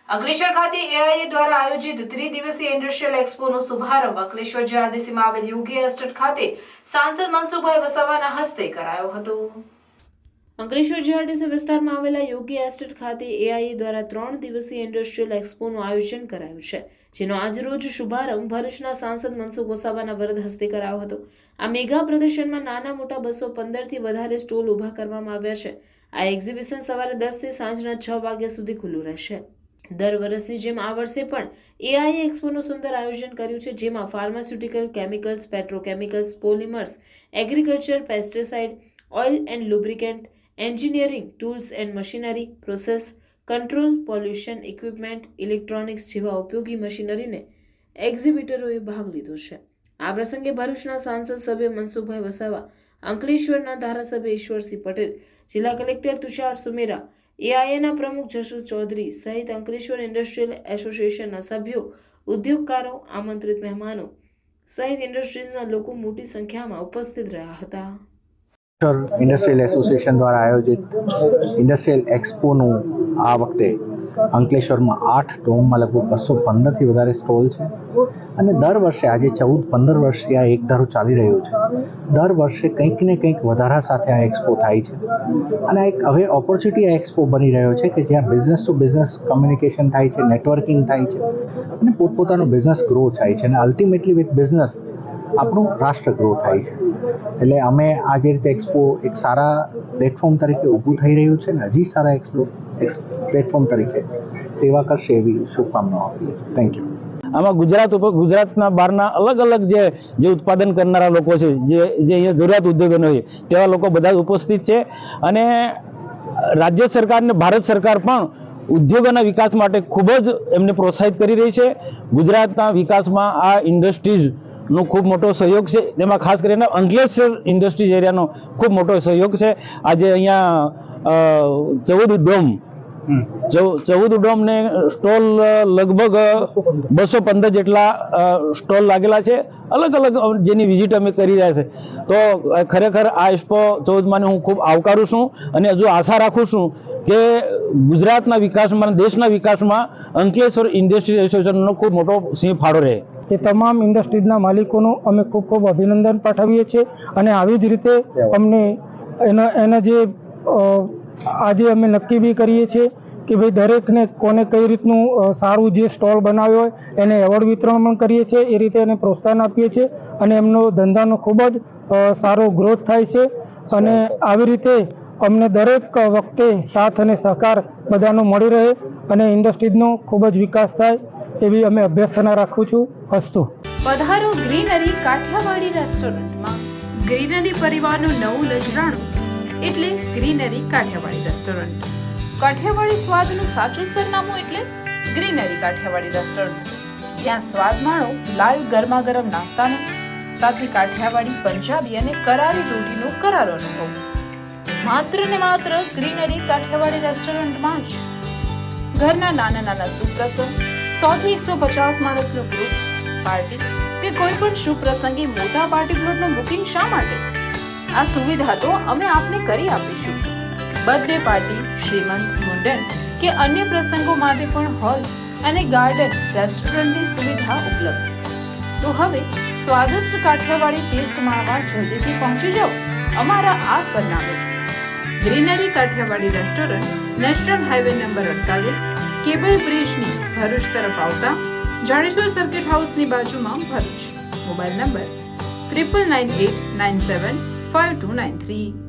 અંકલેશ્વર ખાતે એઆઈએ દ્વારા આયોજિત ત્રિદિવસીય ઇન્ડસ્ટ્રીયલ એક્સપોનો શુભારંભ અંકલેશ્વર જીઆરડીસીમાં આવેલ યુકે એસ્ટેટ ખાતે સાંસદ મનસુખભાઈ વસાવાના હસ્તે કરાયો હતો। અંકલેશ્વર જીઆરડીસી વિસ્તારમાં આવેલા યોગી એસ્ટેટ ખાતે એઆઈએ દ્વારા 3 દિવસીય ઇન્ડસ્ટ્રીયલ એક્સપોનું આયોજન કરાયું છે, જેનો આજરોજ શુભારંભ ભરૂચના સાંસદ મનસુખ વસાવાના વરદ હસ્તે કરાયો હતો। આ મેગા પ્રદર્શનમાં નાના મોટા 215થી વધારે સ્ટોલ ઊભા કરવામાં આવ્યા છે। આ એક્ઝિબિશન સવારે 10 થી સાંજના 6 વાગ્યા સુધી ખુલ્લું રહેશે। દર વર્ષની જેમ આ વર્ષે પણ એઆઈએ એક્સપોનું સુંદર આયોજન કર્યું છે, જેમાં pharmaceutical, chemicals, petrochemicals, polymers, agriculture, pesticide, oil and lubricant, engineering, tools and machinery, process control, pollution equipment, electronics જેવા ઉપયોગી મશીનરીને એક્ઝિબિટરોએ ભાગ લીધો છે। આ પ્રસંગે ભરૂચના સાંસદ સભ્ય મનસુખભાઈ વસાવા, અંકલેશ્વરના ધારાસભ્ય ઈશ્વરસિંહ પટેલ, જિલ્લા કલેક્ટર તુષાર સુમેરા, એઆઈએના પ્રમુખ જશુ ચૌધરી સહિત અંકલેશ્વર ઇન્ડસ્ટ્રીયલ એસોસિએશનના સભ્યો, ઉદ્યોગકારો, આમંત્રિત મહેમાનો સહિત ઇન્ડસ્ટ્રીઝના લોકો મોટી સંખ્યામાં ઉપસ્થિત રહ્યા હતા। ઇન્ડસ્ટ્રીયલ એસોસિએશન દ્વારા આયોજિત ઇન્ડસ્ટ્રીયલ એક્સપોનું આ વખતે અંકલેશ્વરમાં 8 ડોમમાં લગભગ 215થી વધારે સ્ટોલ છે અને દર વર્ષે આજે 14-15 વર્ષથી આ એક ધારો ચાલી રહ્યો છે। દર વર્ષે કંઈક ને કંઈક વધારા સાથે આ એક્સપો થાય છે અને એક હવે ઓપોર્ચ્યુનિટી આ એક્સપો બની રહ્યો છે કે જ્યાં બિઝનેસ ટુ બિઝનેસ કમ્યુનિકેશન થાય છે, નેટવર્કિંગ થાય છે અને પોતપોતાનો બિઝનેસ ગ્રો થાય છે અને અલ્ટિમેટલી વિથ બિઝનેસ આપણું રાષ્ટ્ર ગ્રો થાય છે। એટલે અમે આ જે રીતે એક્સપો એક સારા પ્લેટફોર્મ તરીકે ઊભું થઈ રહ્યું છે ને હજી સારા પ્લેટફોર્મ તરીકે સેવા કરશે એવી શુભકામનાઓ આપીએ છીએ। Thank you. આમાં ગુજરાતના બહારના અલગ અલગ જે ઉત્પાદન કરનારા લોકો છે, જે અહીંયા જરૂરિયાત ઉદ્યોગોનો છે તેવા લોકો બધા ઉપસ્થિત છે અને રાજ્ય સરકાર અને ભારત સરકાર પણ ઉદ્યોગોના વિકાસ માટે ખૂબ જ એમને પ્રોત્સાહિત કરી રહી છે। ગુજરાતના વિકાસમાં આ ઇન્ડસ્ટ્રીઝનો ખૂબ મોટો સહયોગ છે, તેમાં ખાસ કરીને અંકલેશ્વર ઇન્ડસ્ટ્રીઝ એરિયાનો ખૂબ મોટો સહયોગ છે। આજે અહીંયા 14 ડોમને સ્ટોલ લગભગ 215 જેટલા સ્ટોલ લાગેલા છે, અલગ અલગ જેની વિઝિટ અમે કરી રહ્યા છે। તો ખરેખર આ એક્સપો 14માને હું ખૂબ આવકારું છું અને હજુ આશા રાખું છું કે ગુજરાતના વિકાસમાં, દેશના વિકાસમાં અંકલેશ્વર ઇન્ડસ્ટ્રી એસોસિએશનનો ખૂબ મોટો સિંહ ફાળો રહે। એ તમામ ઇન્ડસ્ટ્રીઝના માલિકોનું અમે ખૂબ ખૂબ અભિનંદન પાઠવીએ છીએ અને આવી જ રીતે અમને એના જે આજે અમે નક્કી બી કરીએ છીએ કે ભાઈ દરેકને કોને કઈ રીતનું સારું જે સ્ટોલ બનાવ્યો હોય એને એવોર્ડ વિતરણ પણ કરીએ છીએ, એ રીતે એને પ્રોત્સાહન આપીએ છીએ અને એમનો ધંધાનો ખૂબ જ સારો ગ્રોથ થાય છે અને આવી રીતે અમને દરેક વખતે સાથ અને સહકાર બધાનો મળી રહે અને ઇન્ડસ્ટ્રીઝનો ખૂબ જ વિકાસ થાય એવી અમે અભ્યર્થના રાખું છું। અસ્તુ। પધારો ગ્રીનરી કાઠિયાવાડી રેસ્ટોરન્ટમાં। ગ્રીનરી પરિવારનું નવું નજરાણું એટલે ગ્રીનરી કાઠિયાવાડી રેસ્ટોરન્ટ। કાઠિયાવાડી સ્વાદનું સાચું સરનામું એટલે ગ્રીનરી કાઠિયાવાડી રેસ્ટોરન્ટ, જ્યાં સ્વાદ માણો લાઈવ ગરમાગરમ નાસ્તાનો, સાથે કાઠિયાવાડી, પંજાબી અને કરારી રોટીનો કરારો અનુભવ। માત્ર ને માત્ર ગ્રીનરી કાઠિયાવાડી રેસ્ટોરન્ટમાં જ ઘરના નાના સુપ્રસંગ, 100 થી 150 માણસનું ગ્રુપ, પાર્ટી કે કોઈ પણ શુભ પ્રસંગે મોટા પાર્ટી પ્લોટનું બુકિંગ શા માટે? આ સુવિધા તો અમે આપને કરી આપીશું। બર્થડે પાર્ટી, શ્રીમંત, મુંડન કે અન્ય પ્રસંગો માટે પણ હોલ અને ગાર્ડન રેસ્ટોરન્ટની સુવિધા ઉપલબ્ધ। તો હવે સ્વાદિષ્ટ કાઠિયાવાડી ટેસ્ટ માણવા જલ્દીથી પહોંચી જાઓ અમારા આ સરનામે। Greenery Kathiyawadi restaurant national highway number 48, cable બ્રિજની ભરૂચ તરફ આવતા જાડેશ્વર સર્કિટ હાઉસની બાજુમાં, ભરૂચ। Mobile number 9998975293।